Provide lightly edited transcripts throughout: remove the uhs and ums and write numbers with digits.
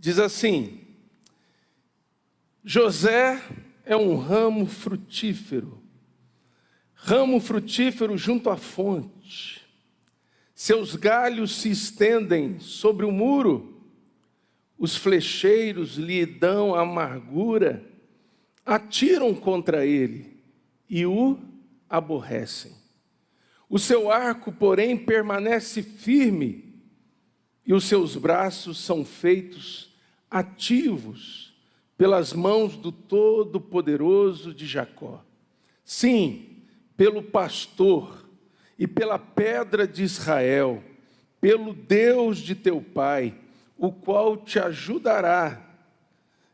Diz assim: José é um ramo frutífero junto à fonte. Seus galhos se estendem sobre o muro, os flecheiros lhe dão amargura, atiram contra ele e o aborrecem. O seu arco, porém, permanece firme, e os seus braços são feitos ativos pelas mãos do Todo-Poderoso de Jacó. Sim, pelo pastor e pela pedra de Israel, pelo Deus de teu pai, o qual te ajudará,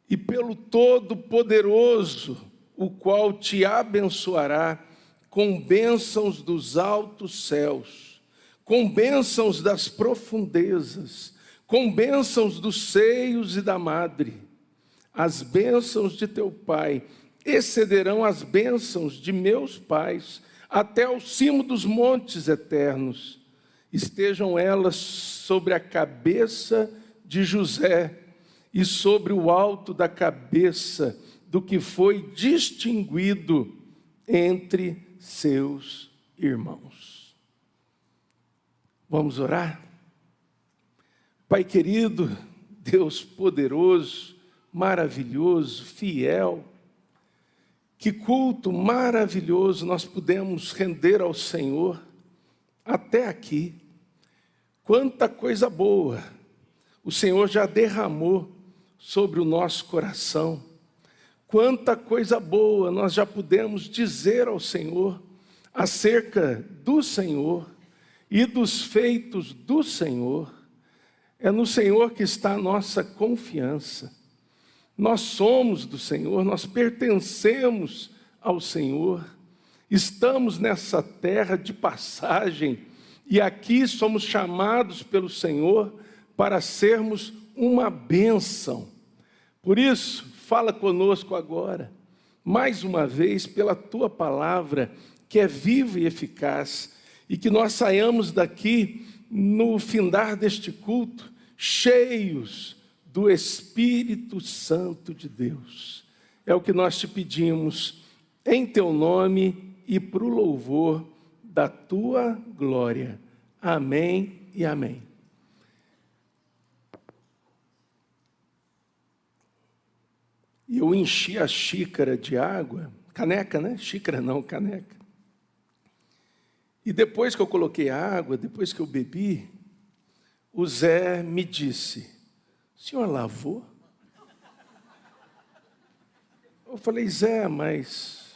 e pelo Todo-Poderoso, o qual te abençoará com bênçãos dos altos céus, com bênçãos das profundezas, com bênçãos dos seios e da madre. As bênçãos de teu pai excederão as bênçãos de meus pais, até ao cimo dos montes eternos. Estejam elas sobre a cabeça de José e sobre o alto da cabeça do que foi distinguido entre seus irmãos. Vamos orar? Pai querido, Deus poderoso, maravilhoso, fiel, que culto maravilhoso nós pudemos render ao Senhor até aqui. Quanta coisa boa o Senhor já derramou sobre o nosso coração. Quanta coisa boa nós já pudemos dizer ao Senhor acerca do Senhor e dos feitos do Senhor. É no Senhor que está a nossa confiança. Nós somos do Senhor, nós pertencemos ao Senhor, estamos nessa terra de passagem e aqui somos chamados pelo Senhor para sermos uma bênção. Por isso, fala conosco agora, mais uma vez, pela Tua palavra, que é viva e eficaz, e que nós saiamos daqui no findar deste culto, cheios do Espírito Santo de Deus. É o que nós te pedimos, em Teu nome e para o louvor da Tua glória. Amém e amém. E eu enchi a xícara de água, caneca, né? Xícara não, caneca. E depois que eu coloquei a água, depois que eu bebi, o Zé me disse: o senhor lavou? Eu falei: Zé, mas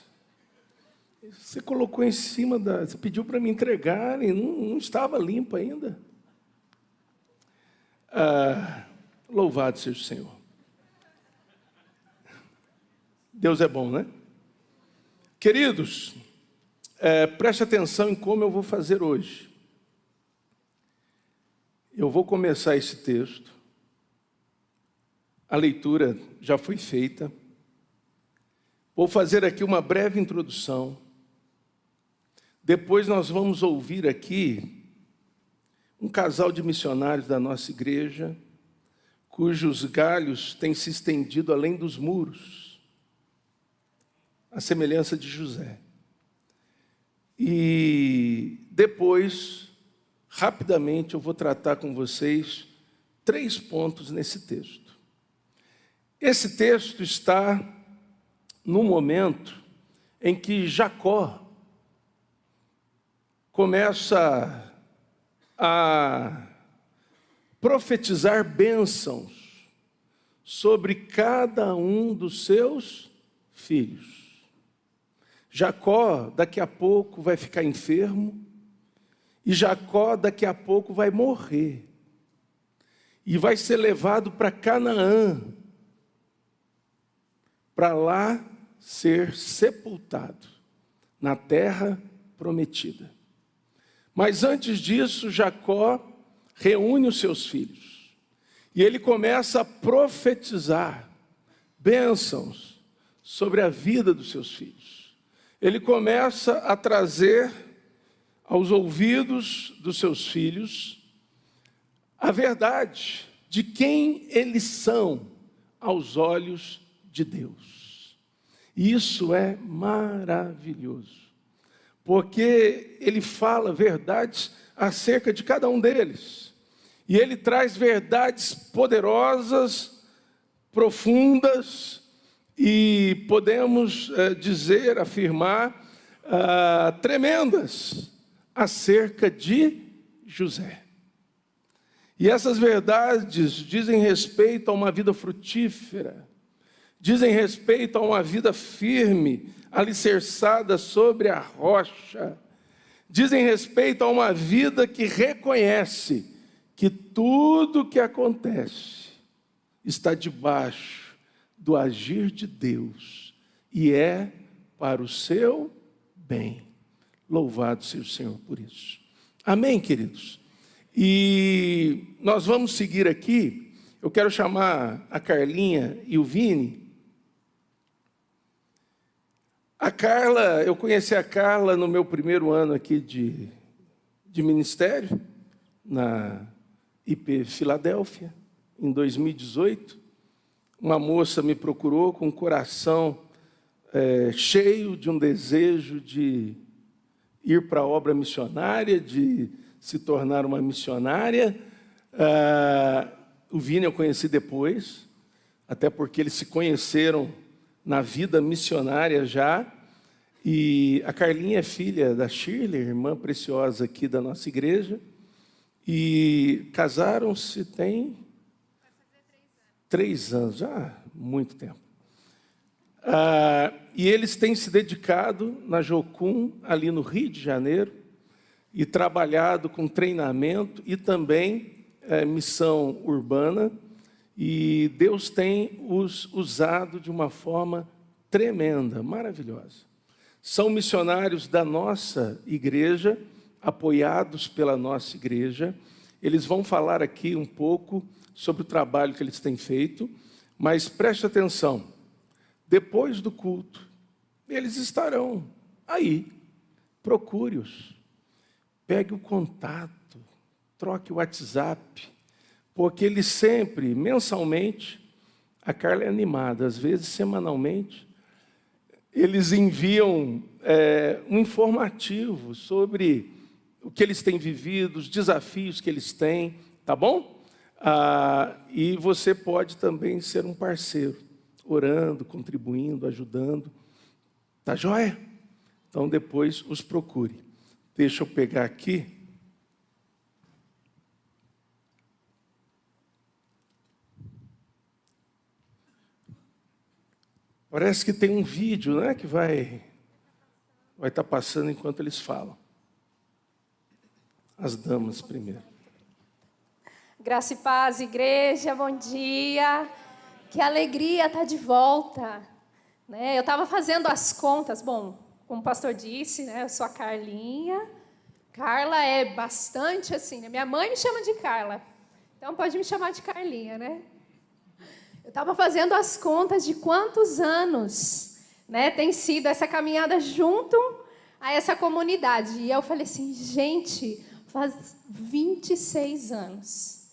você colocou em cima você pediu para me entregar e não estava limpo ainda. Louvado seja o Senhor. Deus é bom, né? Queridos, preste atenção em como eu vou fazer hoje. Eu vou começar esse texto. A leitura já foi feita. Vou fazer aqui uma breve introdução. Depois nós vamos ouvir aqui um casal de missionários da nossa igreja, cujos galhos têm se estendido além dos muros, a semelhança de José. E depois, rapidamente, eu vou tratar com vocês 3 pontos nesse texto. Esse texto está no momento em que Jacó começa a profetizar bênçãos sobre cada um dos seus filhos. Jacó, daqui a pouco, vai ficar enfermo, e Jacó, daqui a pouco, vai morrer, e vai ser levado para Canaã, para lá ser sepultado, na terra prometida. Mas antes disso, Jacó reúne os seus filhos, e ele começa a profetizar bênçãos sobre a vida dos seus filhos. Ele começa a trazer aos ouvidos dos seus filhos a verdade de quem eles são aos olhos de Deus. E isso é maravilhoso, porque ele fala verdades acerca de cada um deles. E ele traz verdades poderosas, profundas, e podemos dizer, afirmar, tremendas acerca de José. E essas verdades dizem respeito a uma vida frutífera, dizem respeito a uma vida firme, alicerçada sobre a rocha, dizem respeito a uma vida que reconhece que tudo que acontece está debaixo do agir de Deus e é para o seu bem. Louvado seja o Senhor por isso. Amém, queridos? E nós vamos seguir aqui. Eu quero chamar a Carlinha e o Vini. A Carla, eu conheci a Carla no meu primeiro ano aqui de ministério, na IP Filadélfia, em 2018. Uma moça me procurou com o coração cheio de um desejo de ir para a obra missionária, de se tornar uma missionária. O Vini eu conheci depois, até porque eles se conheceram na vida missionária já. E a Carlinha é filha da Shirley, irmã preciosa aqui da nossa igreja. E casaram-se tem 3 anos, já muito tempo. E eles têm se dedicado na Jocum, ali no Rio de Janeiro, e trabalhado com treinamento e também missão urbana. E Deus tem os usado de uma forma tremenda, maravilhosa. São missionários da nossa igreja, apoiados pela nossa igreja. Eles vão falar aqui um pouco sobre o trabalho que eles têm feito, mas preste atenção, depois do culto, eles estarão aí, procure-os, pegue o contato, troque o WhatsApp, porque eles sempre, mensalmente, a Carla é animada, às vezes semanalmente, eles enviam um informativo sobre o que eles têm vivido, os desafios que eles têm, tá bom? E você pode também ser um parceiro, orando, contribuindo, ajudando, tá joia? Então depois os procure. Deixa eu pegar aqui. Parece que tem um vídeo, né, que vai estar passando enquanto eles falam. As damas primeiro. Graça e paz, igreja, bom dia. Que alegria estar de volta. Eu estava fazendo as contas, bom, como o pastor disse, né, eu sou a Carlinha. Carla é bastante assim, né? Minha mãe me chama de Carla, então pode me chamar de Carlinha, né? Eu estava fazendo as contas de quantos anos, né, tem sido essa caminhada junto a essa comunidade. E eu falei assim, gente, faz 26 anos.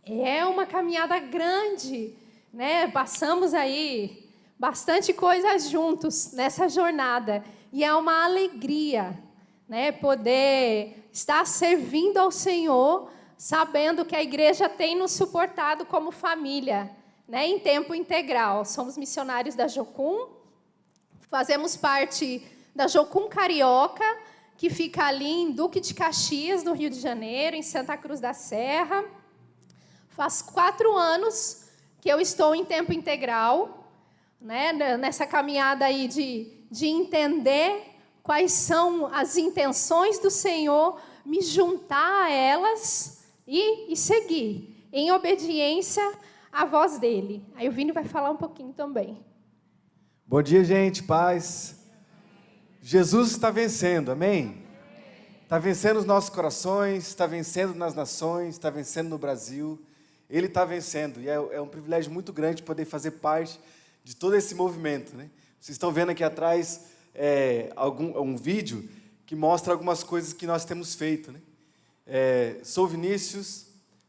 É uma caminhada grande, né? Passamos aí bastante coisa juntos nessa jornada. E é uma alegria, né, poder estar servindo ao Senhor, sabendo que a igreja tem nos suportado como família, né, em tempo integral. Somos missionários da Jocum, fazemos parte da Jocum Carioca, que fica ali em Duque de Caxias, no Rio de Janeiro, em Santa Cruz da Serra. Faz 4 anos que eu estou em tempo integral, né, nessa caminhada aí de entender quais são as intenções do Senhor, me juntar a elas e seguir em obediência à voz dele. Aí o Vini vai falar um pouquinho também. Bom dia, gente, paz. Jesus está vencendo, amém? Está vencendo os nossos corações, está vencendo nas nações, está vencendo no Brasil. Ele está vencendo e é um privilégio muito grande poder fazer parte de todo esse movimento, né? Vocês estão vendo aqui atrás um vídeo que mostra algumas coisas que nós temos feito, né? Sou Vinícius,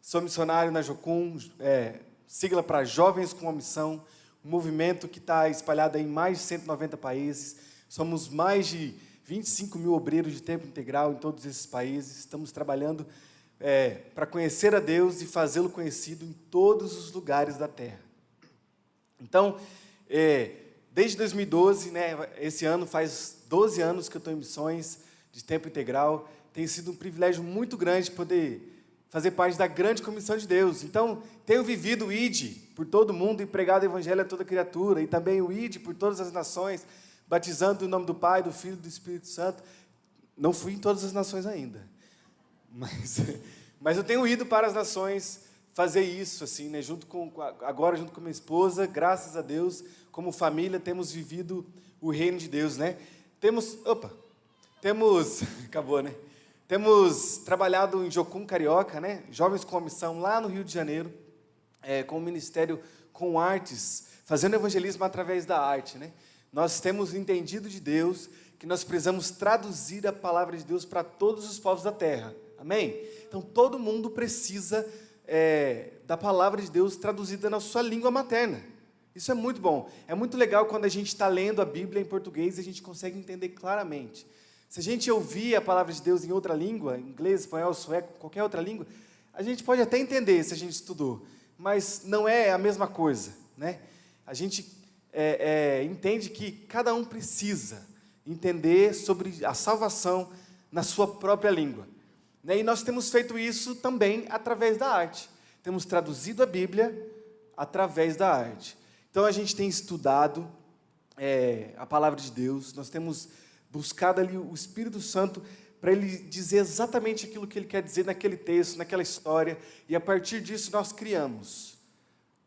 sou missionário na Jocum, sigla para Jovens com a Missão, um movimento que está espalhado em mais de 190 países. Somos mais de 25 mil obreiros de tempo integral em todos esses países. Estamos trabalhando para conhecer a Deus e fazê-lo conhecido em todos os lugares da terra. Então, desde 2012, né, esse ano faz 12 anos que eu estou em missões de tempo integral. Tem sido um privilégio muito grande poder fazer parte da grande comissão de Deus. Então, tenho vivido o ID por todo mundo e pregado o evangelho a toda criatura, e também o ID por todas as nações, batizando em nome do Pai, do Filho e do Espírito Santo. Não fui em todas as nações ainda, mas eu tenho ido para as nações fazer isso, assim, né, agora junto com minha esposa, graças a Deus, como família, temos vivido o reino de Deus, né? Acabou, né? Temos trabalhado em Jocum Carioca, né? Jovens com a Missão, lá no Rio de Janeiro, com o Ministério com Artes, fazendo evangelismo através da arte, né? Nós temos entendido de Deus que nós precisamos traduzir a palavra de Deus para todos os povos da terra. Amém? Então, todo mundo precisa da palavra de Deus traduzida na sua língua materna. Isso é muito bom. É muito legal quando a gente está lendo a Bíblia em português e a gente consegue entender claramente. Se a gente ouvir a palavra de Deus em outra língua, inglês, espanhol, sueco, qualquer outra língua, a gente pode até entender se a gente estudou, mas não é a mesma coisa, né? A gente entende que cada um precisa entender sobre a salvação na sua própria língua, né? E nós temos feito isso também através da arte. Temos traduzido a Bíblia através da arte. Então, a gente tem estudado a palavra de Deus, nós temos buscado ali o Espírito Santo para ele dizer exatamente aquilo que ele quer dizer naquele texto, naquela história, e a partir disso nós criamos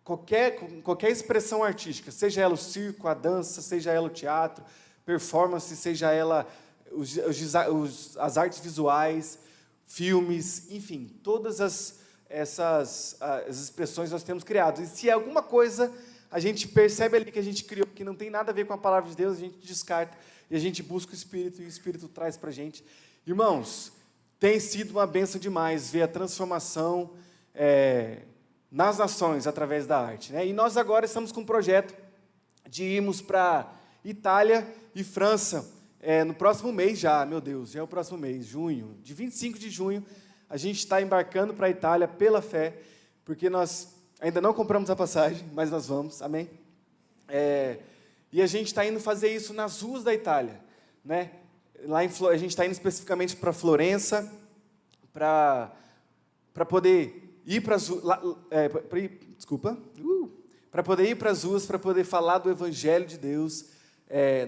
qualquer expressão artística, seja ela o circo, a dança, seja ela o teatro, performance, seja ela as artes visuais, filmes, enfim, todas essas expressões nós temos criado. E se alguma coisa a gente percebe ali que a gente criou, que não tem nada a ver com a palavra de Deus, a gente descarta e a gente busca o Espírito, e o Espírito traz para a gente. Irmãos, tem sido uma bênção demais ver a transformação nas nações através da arte, né? E nós agora estamos com um projeto de irmos para Itália e França no próximo mês já, meu Deus, já é o próximo mês, junho, de 25 de junho, a gente está embarcando para a Itália pela fé, porque nós ainda não compramos a passagem, mas nós vamos, amém? E a gente está indo fazer isso nas ruas da Itália, né? A gente está indo especificamente para Florença, para poder ir para as para poder ir para as ruas, para poder falar do Evangelho de Deus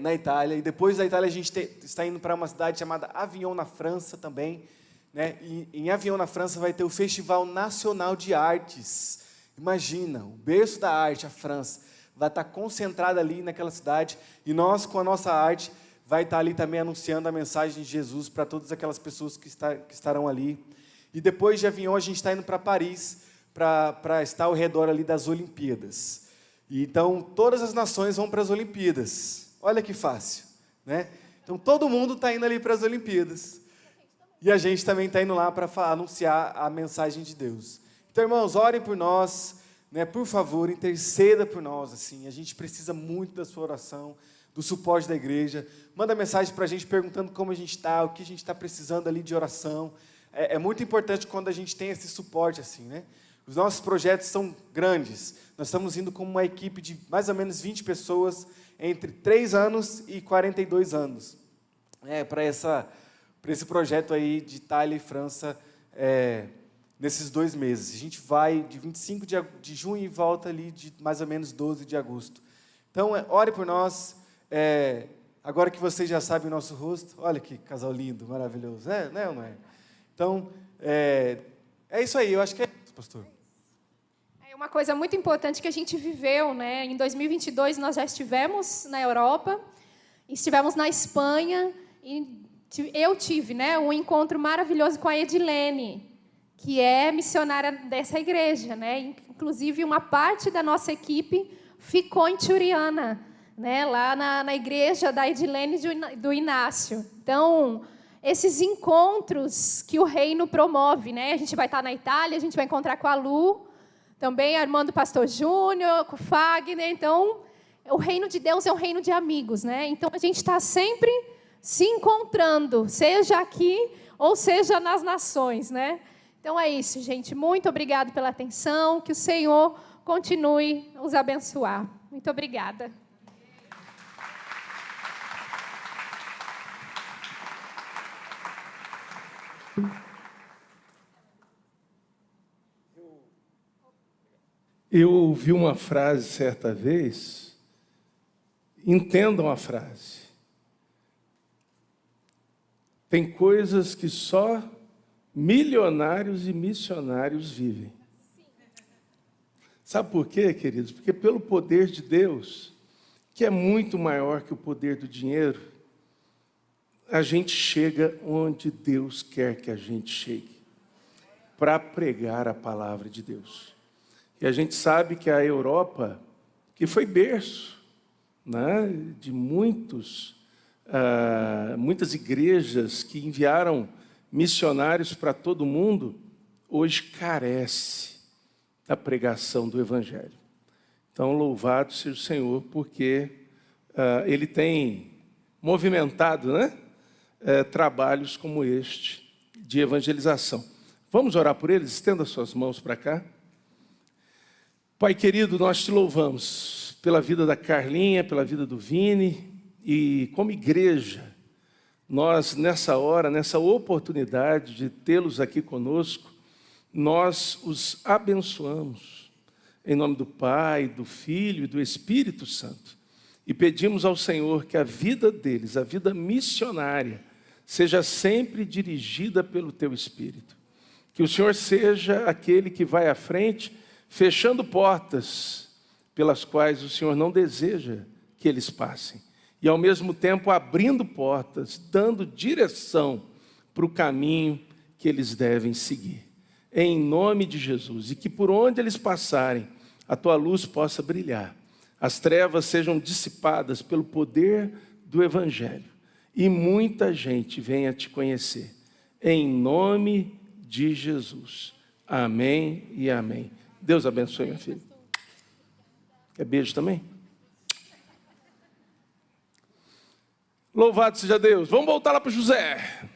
na Itália. E depois da Itália a gente está indo para uma cidade chamada Avignon, na França também, né? E em Avignon, na França, vai ter o Festival Nacional de Artes. Imagina, o berço da arte, a França, vai estar concentrada ali naquela cidade, e nós, com a nossa arte, vai estar ali também anunciando a mensagem de Jesus para todas aquelas pessoas que estarão ali. E depois de Avignon, a gente está indo para Paris, para estar ao redor ali das Olimpíadas. E então, todas as nações vão para as Olimpíadas. Olha que fácil, né? Então, todo mundo está indo ali para as Olimpíadas. E a gente também está indo lá para anunciar a mensagem de Deus. Então, irmãos, orem por nós, né? Por favor, interceda por nós, assim. A gente precisa muito da sua oração, do suporte da igreja. Manda mensagem para a gente perguntando como a gente está, o que a gente está precisando ali de oração. É muito importante quando a gente tem esse suporte, assim, né? Os nossos projetos são grandes. Nós estamos indo com uma equipe de mais ou menos 20 pessoas, entre 3 anos e 42 anos, para esse projeto aí de Itália e França, nesses 2 meses. A gente vai de 25 de junho e volta ali de mais ou menos 12 de agosto. Então, ore por nós. Agora que vocês já sabem o nosso rosto, olha que casal lindo, maravilhoso. Né ou não é? Então, é isso aí, eu acho que é isso, pastor. Uma coisa muito importante que a gente viveu, né? Em 2022, nós já estivemos na Europa, estivemos na Espanha, e eu tive, né, um encontro maravilhoso com a Edilene, que é missionária dessa igreja, né? Inclusive, uma parte da nossa equipe ficou em Turiana, né? Lá na igreja da Edilene e do Inácio. Então, esses encontros que o reino promove, né? A gente vai estar na Itália, a gente vai encontrar com a Lu, também a irmã do pastor Júnior, com o Fagner. Então, o reino de Deus é um reino de amigos, né? Então, a gente está sempre se encontrando, seja aqui ou seja nas nações, né? Então, é isso, gente. Muito obrigado pela atenção. Que o Senhor continue a os abençoar. Muito obrigada. Eu ouvi uma frase certa vez, entendam a frase. Tem coisas que só milionários e missionários vivem. Sabe por quê, queridos? Porque pelo poder de Deus, que é muito maior que o poder do dinheiro, a gente chega onde Deus quer que a gente chegue, para pregar a palavra de Deus. E a gente sabe que a Europa, que foi berço, né, de muitas igrejas que enviaram missionários para todo o mundo, hoje carece da pregação do Evangelho. Então, louvado seja o Senhor, porque Ele tem movimentado, né, trabalhos como este de evangelização. Vamos orar por eles? Estenda suas mãos para cá. Pai querido, nós te louvamos pela vida da Carlinha, pela vida do Vini, e como igreja, nós nessa hora, nessa oportunidade de tê-los aqui conosco, nós os abençoamos, em nome do Pai, do Filho e do Espírito Santo, e pedimos ao Senhor que a vida deles, a vida missionária, seja sempre dirigida pelo Teu Espírito, que o Senhor seja aquele que vai à frente, fechando portas pelas quais o Senhor não deseja que eles passem. E ao mesmo tempo abrindo portas, dando direção para o caminho que eles devem seguir. Em nome de Jesus. E que por onde eles passarem, a Tua luz possa brilhar. As trevas sejam dissipadas pelo poder do Evangelho. E muita gente venha Te conhecer. Em nome de Jesus. Amém e amém. Deus abençoe, minha filha. Quer beijo também? Louvado seja Deus. Vamos voltar lá para José.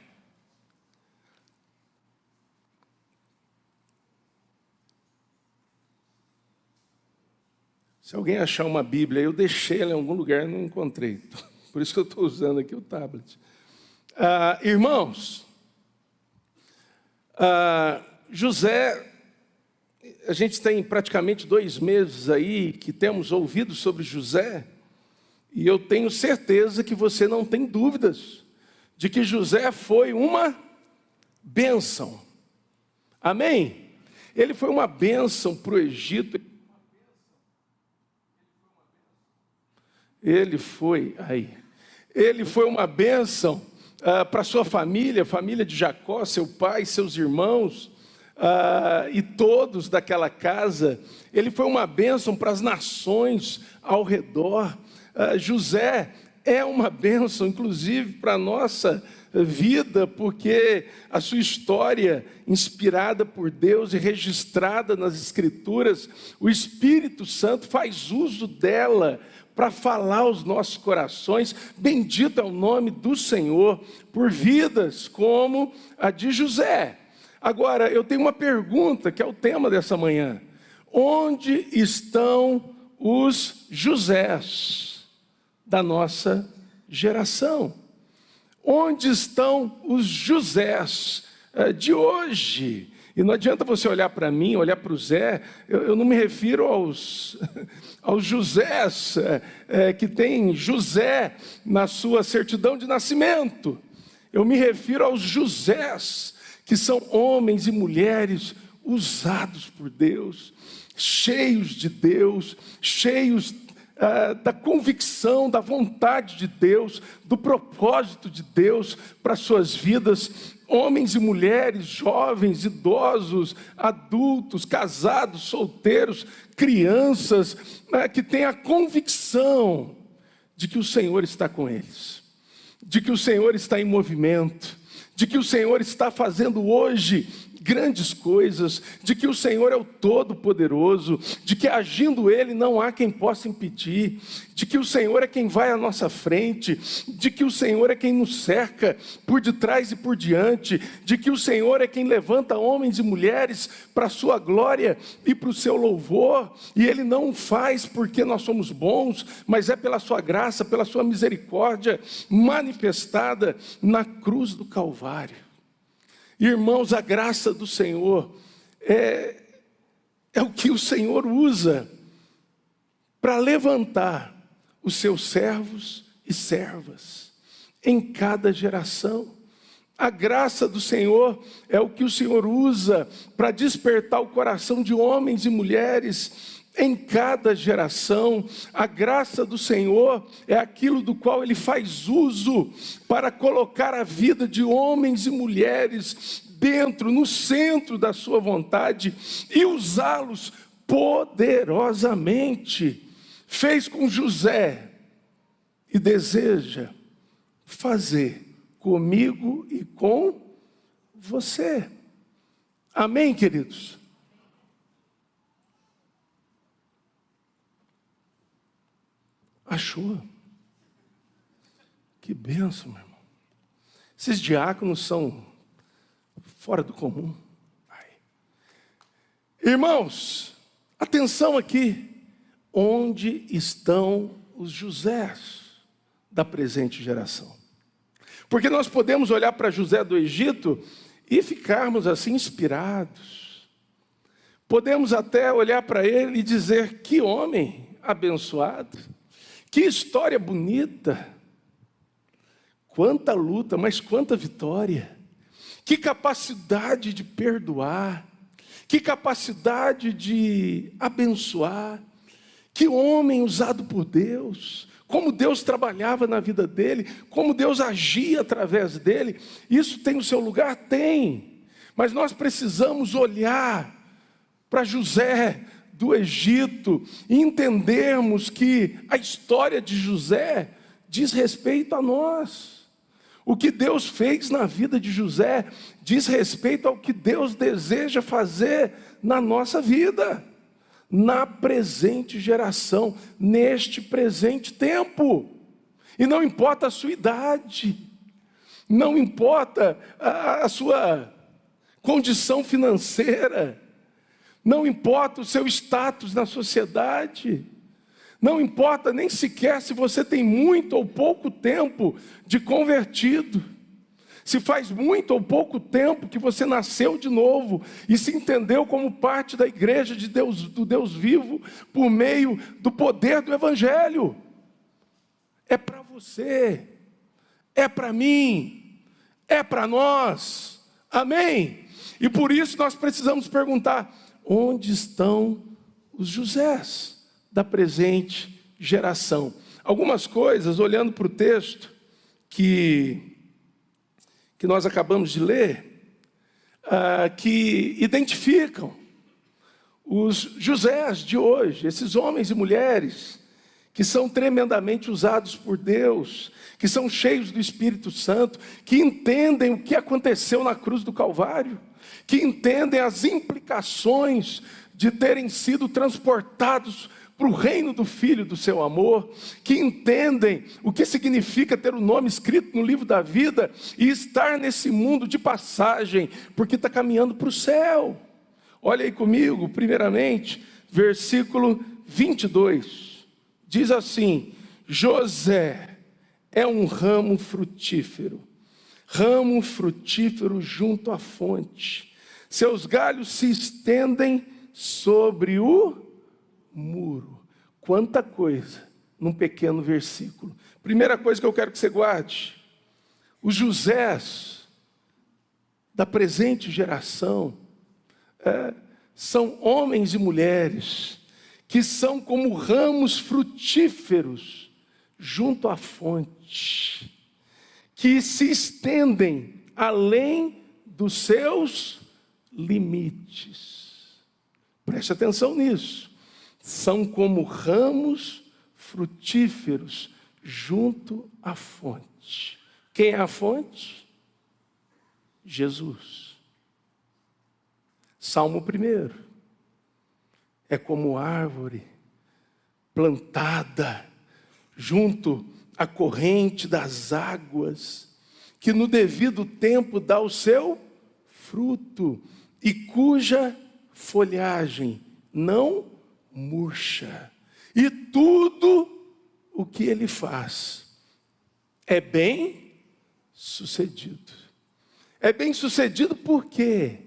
Se alguém achar uma Bíblia, eu deixei ela em algum lugar e não encontrei. Por isso que eu estou usando aqui o tablet. Irmãos, José... A gente tem praticamente 2 meses aí que temos ouvido sobre José, e eu tenho certeza que você não tem dúvidas de que José foi uma bênção. Amém? Ele foi uma bênção para o Egito. Ele foi uma bênção para a sua família, a família de Jacó, seu pai, seus irmãos, e todos daquela casa. Ele foi uma bênção para as nações ao redor. José é uma bênção, inclusive, para a nossa vida, porque a sua história, inspirada por Deus e registrada nas Escrituras, o Espírito Santo faz uso dela para falar aos nossos corações. Bendito é o nome do Senhor por vidas como a de José. Agora, eu tenho uma pergunta, que é o tema dessa manhã. Onde estão os Josés da nossa geração? Onde estão os Josés de hoje? E não adianta você olhar para mim, olhar para o Zé, eu não me refiro aos Josés, que tem José na sua certidão de nascimento. Eu me refiro aos Josés, que são homens e mulheres usados por Deus, cheios de Deus, cheios da convicção, da vontade de Deus, do propósito de Deus para suas vidas, homens e mulheres, jovens, idosos, adultos, casados, solteiros, crianças, que têm a convicção de que o Senhor está com eles, de que o Senhor está em movimento, de que o Senhor está fazendo hoje grandes coisas, de que o Senhor é o Todo-Poderoso, de que agindo Ele não há quem possa impedir, de que o Senhor é quem vai à nossa frente, de que o Senhor é quem nos cerca por detrás e por diante, de que o Senhor é quem levanta homens e mulheres para a sua glória e para o seu louvor, e Ele não o faz porque nós somos bons, mas é pela sua graça, pela sua misericórdia manifestada na cruz do Calvário. Irmãos, a graça do Senhor é o que o Senhor usa para levantar os seus servos e servas em cada geração. A graça do Senhor é o que o Senhor usa para despertar o coração de homens e mulheres em cada geração. A graça do Senhor é aquilo do qual Ele faz uso para colocar a vida de homens e mulheres dentro, no centro da sua vontade e usá-los poderosamente. Fez com José e deseja fazer comigo e com você. Amém, queridos? Achou? Que bênção, meu irmão. Esses diáconos são fora do comum. Irmãos, atenção aqui. Onde estão os Josés da presente geração? Porque nós podemos olhar para José do Egito e ficarmos assim inspirados. Podemos até olhar para ele e dizer: que homem abençoado. Que história bonita, quanta luta, mas quanta vitória, que capacidade de perdoar, que capacidade de abençoar, que homem usado por Deus, como Deus trabalhava na vida dele, como Deus agia através dele. Isso tem o seu lugar? Tem, mas nós precisamos olhar para José do Egito e entendermos que a história de José diz respeito a nós. O que Deus fez na vida de José diz respeito ao que Deus deseja fazer na nossa vida, na presente geração, neste presente tempo. E não importa a sua idade, não importa a sua condição financeira, não importa o seu status na sociedade, não importa nem sequer se você tem muito ou pouco tempo de convertido, se faz muito ou pouco tempo que você nasceu de novo e se entendeu como parte da igreja de Deus, do Deus vivo, por meio do poder do Evangelho. É para você, é para mim, é para nós, amém? E por isso nós precisamos perguntar: onde estão os Josés da presente geração? Algumas coisas, olhando para o texto que nós acabamos de ler, que identificam os Josés de hoje, esses homens e mulheres que são tremendamente usados por Deus, que são cheios do Espírito Santo, que entendem o que aconteceu na cruz do Calvário, que entendem as implicações de terem sido transportados para o reino do Filho do seu amor, que entendem o que significa ter o nome escrito no livro da vida e estar nesse mundo de passagem, porque está caminhando para o céu. Olha aí comigo, primeiramente, versículo 22, diz assim: José é um ramo frutífero junto à fonte, seus galhos se estendem sobre o muro. Quanta coisa num pequeno versículo. Primeira coisa que eu quero que você guarde: os Josés da presente geração são homens e mulheres que são como ramos frutíferos junto à fonte, que se estendem além dos seus limites. Preste atenção nisso. São como ramos frutíferos junto à fonte. Quem é a fonte? Jesus. Salmo 1. É como árvore plantada junto à corrente das águas, que no devido tempo dá o seu fruto e cuja folhagem não murcha. E tudo o que ele faz é bem sucedido. É bem sucedido por quê?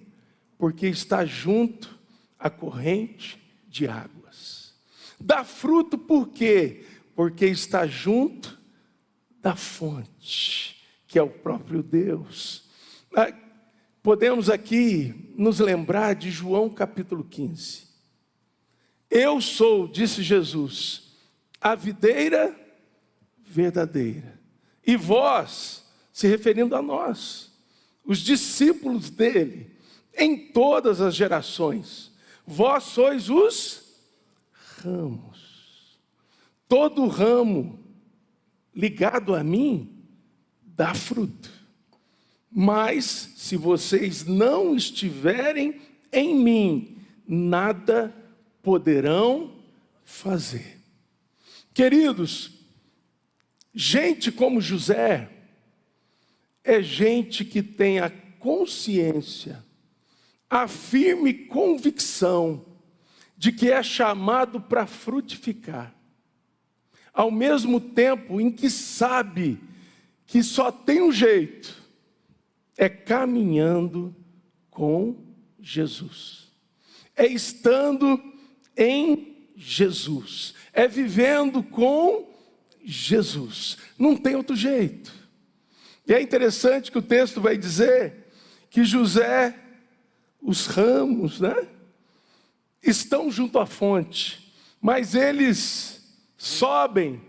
Porque está junto à corrente de águas. Dá fruto por quê? Porque está junto da fonte, que é o próprio Deus. Podemos aqui nos lembrar de João capítulo 15. Eu sou, disse Jesus, a videira verdadeira. E vós, se referindo a nós, os discípulos dele, em todas as gerações, vós sois os ramos. Todo ramo ligado a mim dá fruto. Mas se vocês não estiverem em mim, nada poderão fazer. Queridos, gente como José é gente que tem a consciência, a firme convicção de que é chamado para frutificar, ao mesmo tempo em que sabe que só tem um jeito, é caminhando com Jesus, é estando em Jesus, é vivendo com Jesus, não tem outro jeito. E é interessante que o texto vai dizer que José, os ramos, estão junto à fonte, mas eles sobem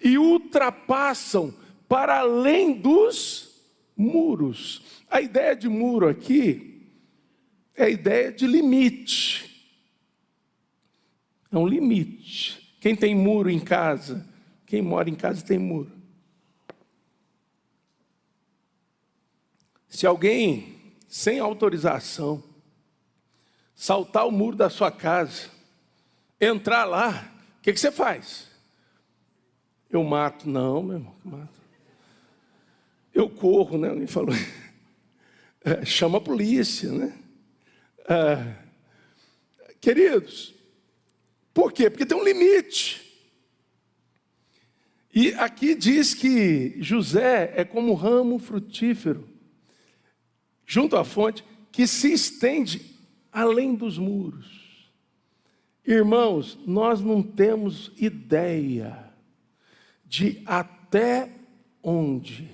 e ultrapassam para além dos muros. A ideia de muro aqui é a ideia de limite. É um limite. Quem tem muro em casa? Quem mora em casa tem muro. Se alguém, sem autorização, saltar o muro da sua casa, entrar lá, o que você faz? Eu mato. Não, meu irmão, mato. Eu corro, né? Alguém falou. Chama a polícia, né? Queridos, por quê? Porque tem um limite. E aqui diz que José é como um ramo frutífero, junto à fonte, que se estende além dos muros. Irmãos, nós não temos ideia de até onde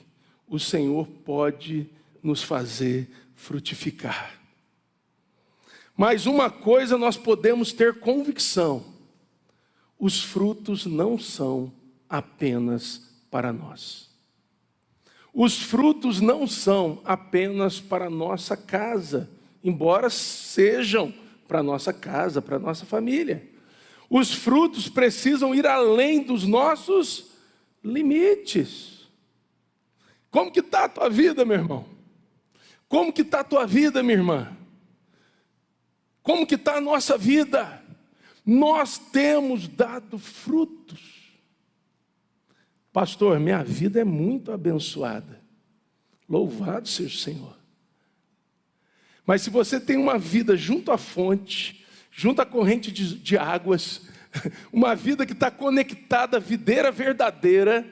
o Senhor pode nos fazer frutificar. Mas uma coisa nós podemos ter convicção: os frutos não são apenas para nós. Os frutos não são apenas para a nossa casa, embora sejam para a nossa casa, para a nossa família. Os frutos precisam ir além dos nossos limites. Como que está a tua vida, meu irmão? Como que está a tua vida, minha irmã? Como que está a nossa vida? Nós temos dado frutos. Pastor, minha vida é muito abençoada. Louvado seja o Senhor. Mas se você tem uma vida junto à fonte, junto à corrente de águas, uma vida que está conectada à videira verdadeira,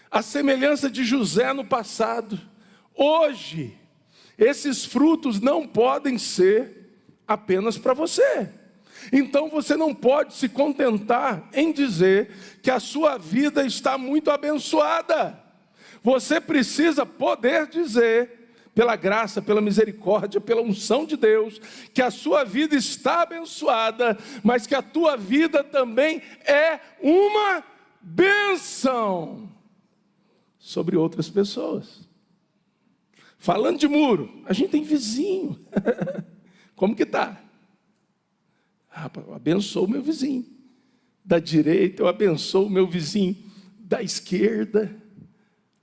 a semelhança de José no passado, hoje, esses frutos não podem ser apenas para você. Então você não pode se contentar em dizer que a sua vida está muito abençoada. Você precisa poder dizer, pela graça, pela misericórdia, pela unção de Deus, que a sua vida está abençoada, mas que a tua vida também é uma bênção sobre outras pessoas. Falando de muro, a gente tem vizinho. Como que está? Eu abençoo o meu vizinho. Da direita eu abençoo o meu vizinho. Da esquerda.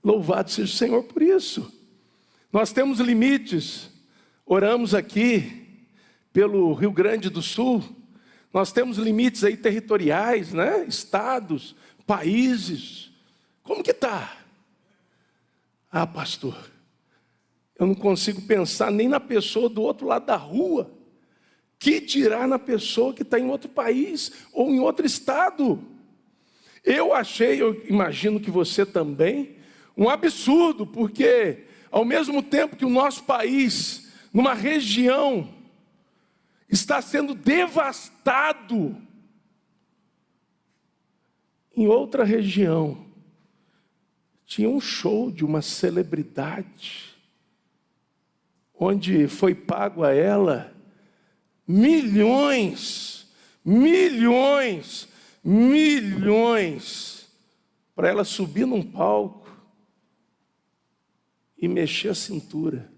Louvado seja o Senhor por isso. Nós temos limites. Oramos aqui pelo Rio Grande do Sul. Nós temos limites aí territoriais, né? Estados, países. Como que está? Ah, pastor, eu não consigo pensar nem na pessoa do outro lado da rua. Que dirá na pessoa que está em outro país ou em outro estado? Eu imagino que você também, um absurdo, porque ao mesmo tempo que o nosso país, numa região, está sendo devastado, em outra região, tinha um show de uma celebridade, onde foi pago a ela milhões para ela subir num palco e mexer a cintura.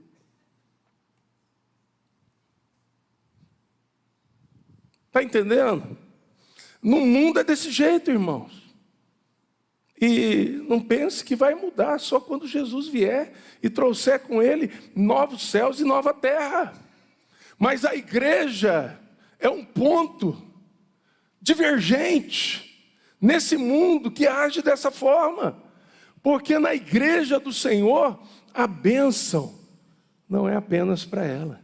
Está entendendo? No mundo é desse jeito, irmãos. E não pense que vai mudar só quando Jesus vier e trouxer com ele novos céus e nova terra. Mas a igreja é um ponto divergente nesse mundo que age dessa forma. Porque na igreja do Senhor, a bênção não é apenas para ela.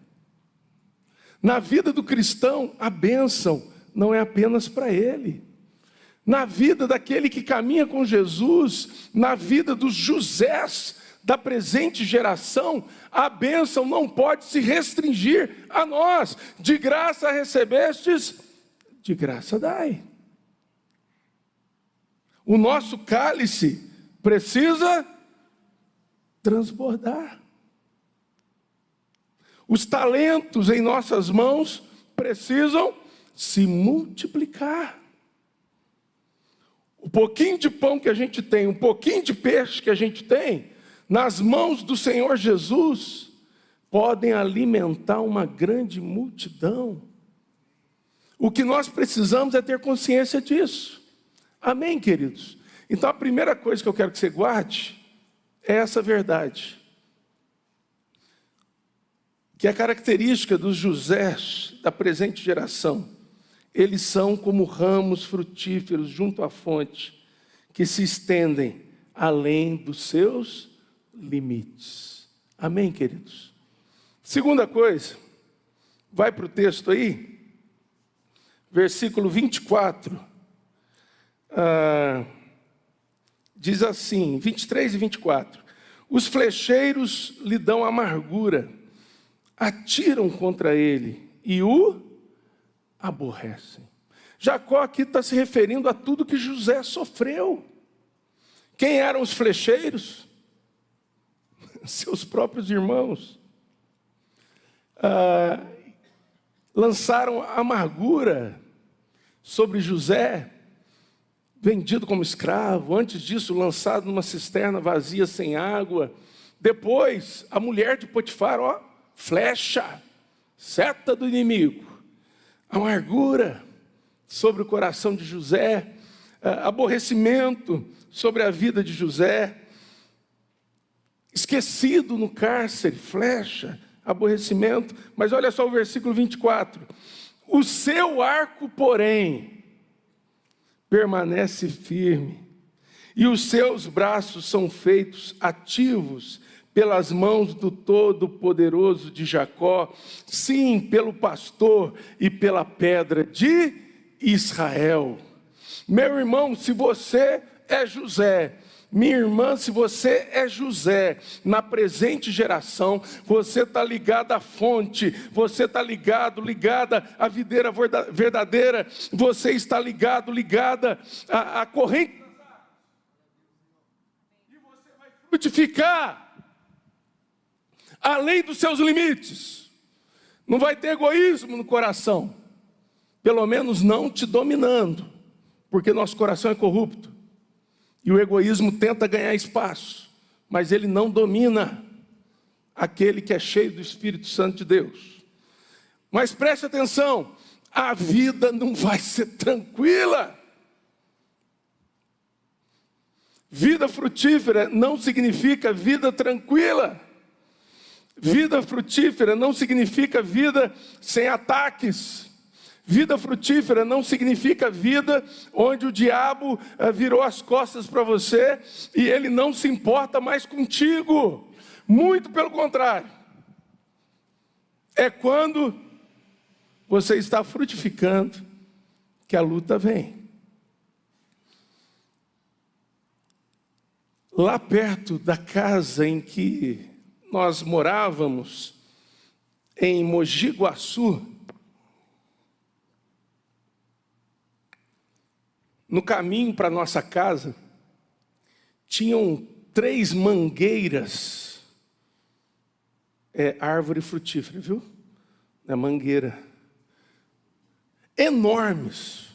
Na vida do cristão, a bênção não é apenas para ele. Na vida daquele que caminha com Jesus, na vida dos Josés da presente geração, a bênção não pode se restringir a nós. De graça recebestes, de graça dai. O nosso cálice precisa transbordar. Os talentos em nossas mãos precisam se multiplicar. O pouquinho de pão que a gente tem, um pouquinho de peixe que a gente tem, nas mãos do Senhor Jesus, podem alimentar uma grande multidão. O que nós precisamos é ter consciência disso. Amém, queridos? Então a primeira coisa que eu quero que você guarde é essa verdade. Que é a característica dos Josés da presente geração. Eles são como ramos frutíferos junto à fonte, que se estendem além dos seus limites. Amém, queridos? Segunda coisa, vai para o texto aí, versículo 24. Diz assim, 23 e 24. Os flecheiros lhe dão amargura, atiram contra ele e o aborrecem. Jacó aqui está se referindo a tudo que José sofreu. Quem eram os flecheiros? Seus próprios irmãos. Lançaram amargura sobre José, vendido como escravo. Antes disso, lançado numa cisterna vazia, sem água. Depois, a mulher de Potifar, flecha, seta do inimigo. Amargura sobre o coração de José, aborrecimento sobre a vida de José, esquecido no cárcere, flecha, aborrecimento. Mas olha só o versículo 24. O seu arco, porém, permanece firme, e os seus braços são feitos ativos pelas mãos do Todo-Poderoso de Jacó, sim, pelo pastor e pela pedra de Israel. Meu irmão, se você é José, minha irmã, se você é José, na presente geração, você está ligado à fonte, você está ligada à videira verdadeira, você está ligada à corrente, e você vai frutificar além dos seus limites. Não vai ter egoísmo no coração, pelo menos não te dominando, porque nosso coração é corrupto, e o egoísmo tenta ganhar espaço, mas ele não domina aquele que é cheio do Espírito Santo de Deus. Mas preste atenção, a vida não vai ser tranquila. Vida frutífera não significa vida tranquila. Vida frutífera não significa vida sem ataques. Vida frutífera não significa vida onde o diabo virou as costas para você e ele não se importa mais contigo. Muito pelo contrário. É quando você está frutificando que a luta vem. Lá perto da casa em que nós morávamos, em Mogi Guaçu, no caminho para nossa casa, tinham 3 mangueiras, árvore frutífera, viu? Na mangueira. Enormes,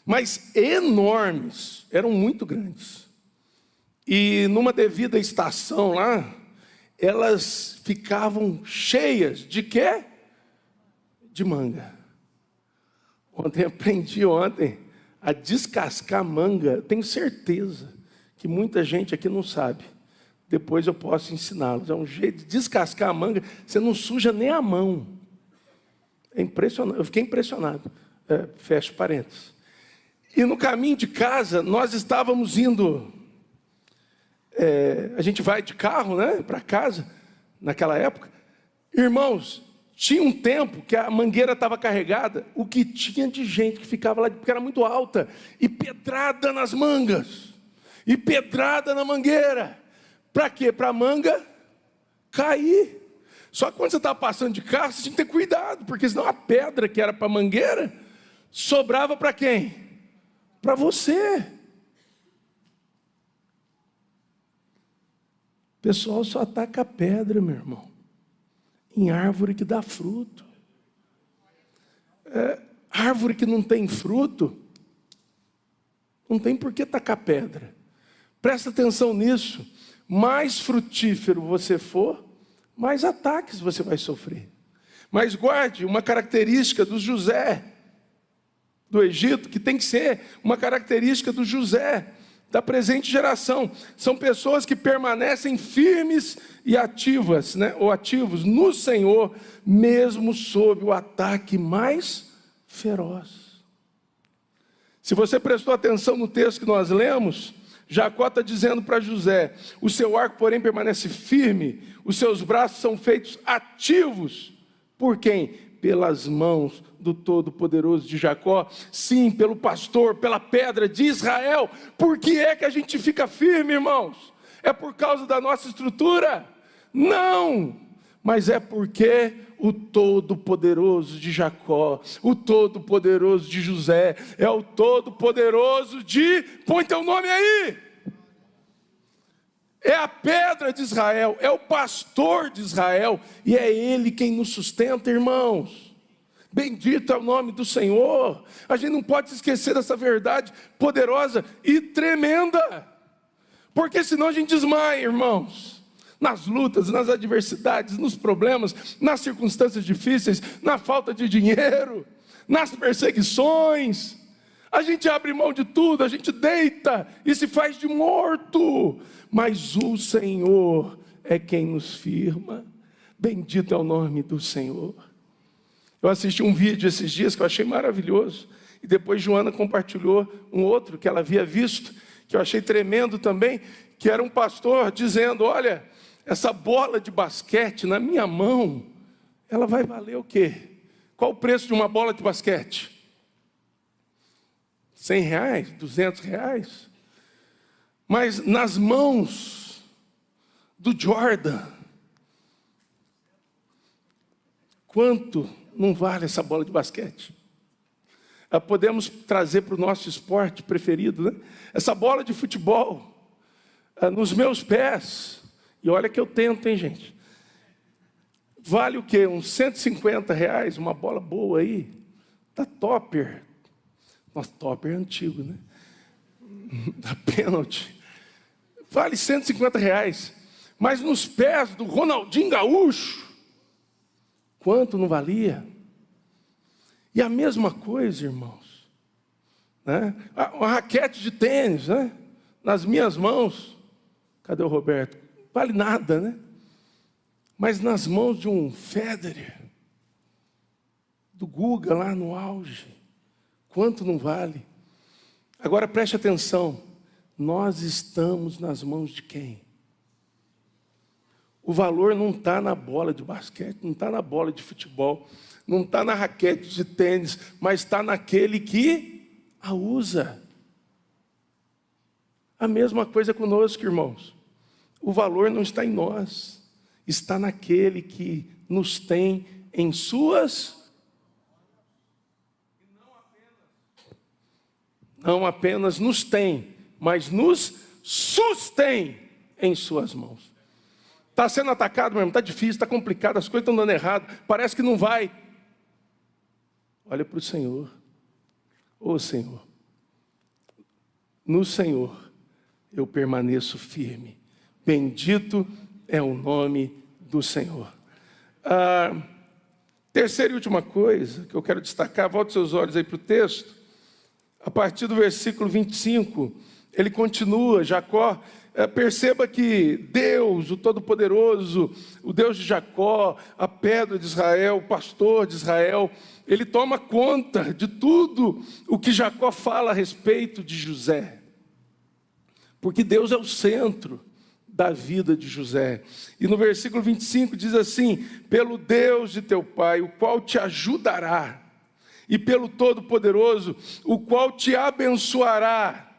mas enormes, eram muito grandes. E numa devida estação lá, elas ficavam cheias de quê? De manga. Aprendi a descascar manga. Tenho certeza que muita gente aqui não sabe. Depois eu posso ensiná-los. É um jeito de descascar a manga, você não suja nem a mão. É impressionante, eu fiquei impressionado. Fecha parênteses. E no caminho de casa, nós estávamos indo... a gente vai de carro, né, para casa, naquela época. Irmãos, tinha um tempo que a mangueira estava carregada, o que tinha de gente que ficava lá, porque era muito alta, e pedrada nas mangas, e pedrada na mangueira. Para quê? Para a manga cair. Só que quando você estava passando de carro, você tinha que ter cuidado, porque senão a pedra que era para a mangueira, sobrava para quem? Para você. O pessoal só ataca a pedra, meu irmão, em árvore que dá fruto. Árvore que não tem fruto, não tem por que tacar pedra. Presta atenção nisso. Mais frutífero você for, mais ataques você vai sofrer. Mas guarde uma característica do José, do Egito, que tem que ser uma característica do José, da presente geração. São pessoas que permanecem firmes e ativas, né? Ou ativos no Senhor, mesmo sob o ataque mais feroz. Se você prestou atenção no texto que nós lemos, Jacó está dizendo para José: o seu arco, porém, permanece firme, os seus braços são feitos ativos. Por quem? Pelas mãos do Todo-Poderoso de Jacó, sim, pelo pastor, pela pedra de Israel. Por que é que a gente fica firme, irmãos? É por causa da nossa estrutura? Não, mas é porque o Todo-Poderoso de Jacó, o Todo-Poderoso de José, é o Todo-Poderoso de... põe teu nome aí! É a pedra de Israel, é o pastor de Israel, e é Ele quem nos sustenta, irmãos. Bendito é o nome do Senhor. A gente não pode se esquecer dessa verdade poderosa e tremenda, porque senão a gente desmaia, irmãos. Nas lutas, nas adversidades, nos problemas, nas circunstâncias difíceis, na falta de dinheiro, nas perseguições. A gente abre mão de tudo, a gente deita e se faz de morto. Mas o Senhor é quem nos firma. Bendito é o nome do Senhor. Eu assisti um vídeo esses dias que eu achei maravilhoso. E depois Joana compartilhou um outro que ela havia visto, que eu achei tremendo também, que era um pastor dizendo: olha, essa bola de basquete na minha mão, ela vai valer o quê? Qual o preço de uma bola de basquete? R$100, R$200. Mas nas mãos do Jordan, quanto não vale essa bola de basquete? Podemos trazer para o nosso esporte preferido, né? Essa bola de futebol, nos meus pés, e olha que eu tento, hein, gente? Vale o quê? Uns R$150, uma bola boa aí, da Topper. Nossa, Topper é antigo, né? Da pênalti. Vale R$150. Mas nos pés do Ronaldinho Gaúcho, quanto não valia? E a mesma coisa, irmãos, né? A raquete de tênis, né? Nas minhas mãos, cadê o Roberto? Vale nada, né? Mas nas mãos de um Federer, do Guga lá no auge, quanto não vale? Agora preste atenção, nós estamos nas mãos de quem? O valor não está na bola de basquete, não está na bola de futebol, não está na raquete de tênis, mas está naquele que a usa. A mesma coisa conosco, irmãos. O valor não está em nós, está naquele que nos tem em suas... Não apenas nos tem, mas nos sustém em suas mãos. Está sendo atacado, meu irmão, está difícil, está complicado, as coisas estão dando errado, parece que não vai. Olha para o Senhor. Ô Senhor, no Senhor eu permaneço firme. Bendito é o nome do Senhor. Terceira e última coisa que eu quero destacar, volte seus olhos aí para o texto. A partir do versículo 25, ele continua, Jacó, perceba que Deus, o Todo-Poderoso, o Deus de Jacó, a pedra de Israel, o pastor de Israel, ele toma conta de tudo o que Jacó fala a respeito de José. Porque Deus é o centro da vida de José. E no versículo 25 diz assim: pelo Deus de teu pai, o qual te ajudará, e pelo Todo-Poderoso, o qual te abençoará.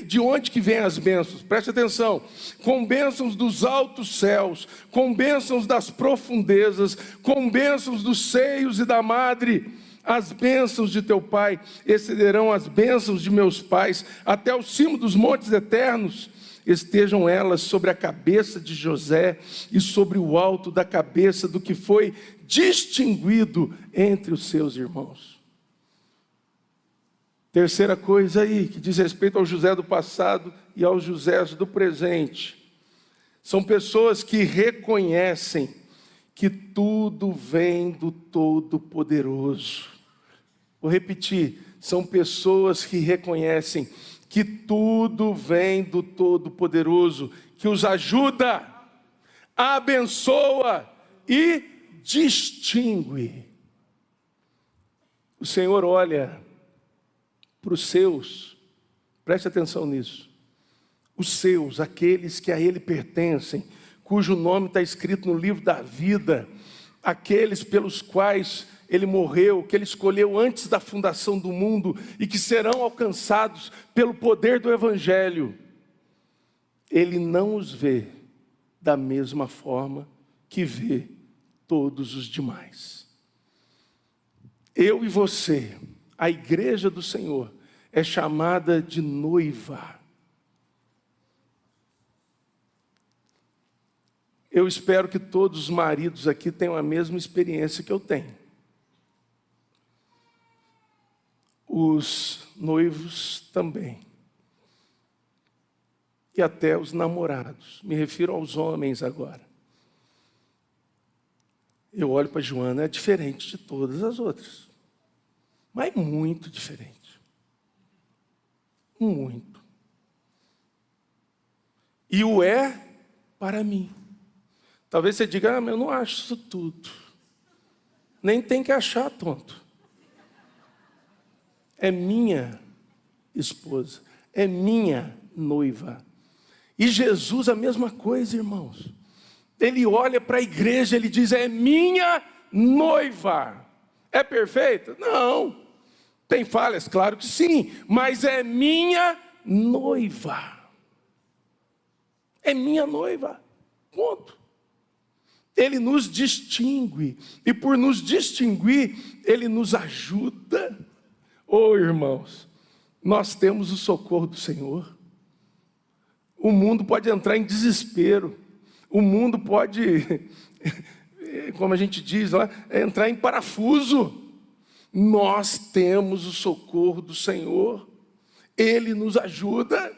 De onde que vêm as bênçãos? Preste atenção. Com bênçãos dos altos céus, com bênçãos das profundezas, com bênçãos dos seios e da madre. As bênçãos de teu pai excederão as bênçãos de meus pais, até o cimo dos montes eternos. Estejam elas sobre a cabeça de José e sobre o alto da cabeça do que foi distinguido entre os seus irmãos. Terceira coisa aí, que diz respeito ao José do passado e aos Josés do presente. São pessoas que reconhecem que tudo vem do Todo-Poderoso. Vou repetir, são pessoas que reconhecem que tudo vem do Todo-Poderoso, que os ajuda, abençoa e distingue. O Senhor olha para os seus, preste atenção nisso, os seus, aqueles que a Ele pertencem, cujo nome está escrito no livro da vida, aqueles pelos quais Ele morreu, que Ele escolheu antes da fundação do mundo e que serão alcançados pelo poder do Evangelho. Ele não os vê da mesma forma que vê todos os demais. Eu e você, a igreja do Senhor, é chamada de noiva. Eu espero que todos os maridos aqui tenham a mesma experiência que eu tenho. Os noivos também. E até os namorados. Me refiro aos homens agora. Eu olho para a Joana, é diferente de todas as outras. Mas muito diferente. Muito. E o é para mim. Talvez você diga, mas eu não acho isso tudo. Nem tem que achar, tonto. É minha esposa, é minha noiva. E Jesus a mesma coisa, irmãos. Ele olha para a igreja, ele diz, é minha noiva. É perfeita? Não. Tem falhas? Claro que sim. Mas é minha noiva. É minha noiva. Ponto. Ele nos distingue. E por nos distinguir, Ele nos ajuda. Oh, irmãos, nós temos o socorro do Senhor. O mundo pode entrar em desespero. O mundo pode, como a gente diz lá, entrar em parafuso. Nós temos o socorro do Senhor. Ele nos ajuda.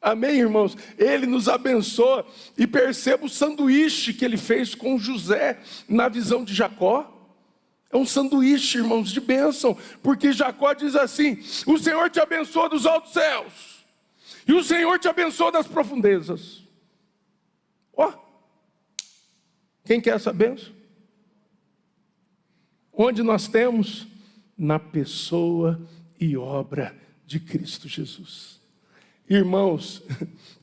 Amém, irmãos? Ele nos abençoa. E perceba o sanduíche que ele fez com José na visão de Jacó. É um sanduíche, irmãos, de bênção. Porque Jacó diz assim, o Senhor te abençoa dos altos céus. E o Senhor te abençoa das profundezas. Ó. Quem quer essa bênção? Onde nós temos? Na pessoa e obra de Cristo Jesus. Irmãos,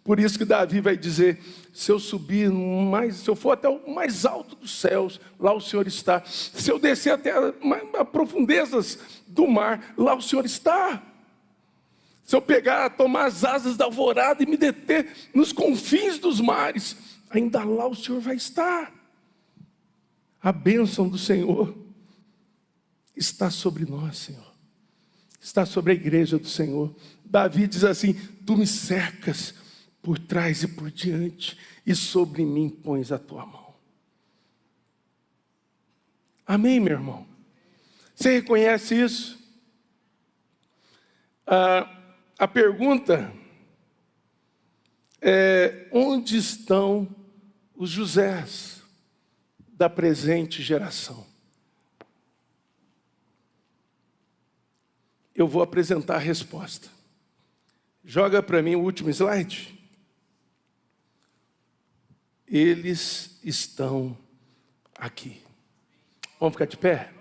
por isso que Davi vai dizer, se eu subir mais, se eu for até o mais alto dos céus, lá o Senhor está. Se eu descer até as profundezas do mar, lá o Senhor está. Se eu pegar, tomar as asas da alvorada e me deter nos confins dos mares, ainda lá o Senhor vai estar. A bênção do Senhor está sobre nós, Senhor. Está sobre a igreja do Senhor. Davi diz assim, tu me cercas por trás e por diante, e sobre mim pões a tua mão. Amém, meu irmão? Você reconhece isso? A pergunta é, onde estão os Josés da presente geração? Eu vou apresentar a resposta. Joga para mim o último slide. Eles estão aqui. Vamos ficar de pé?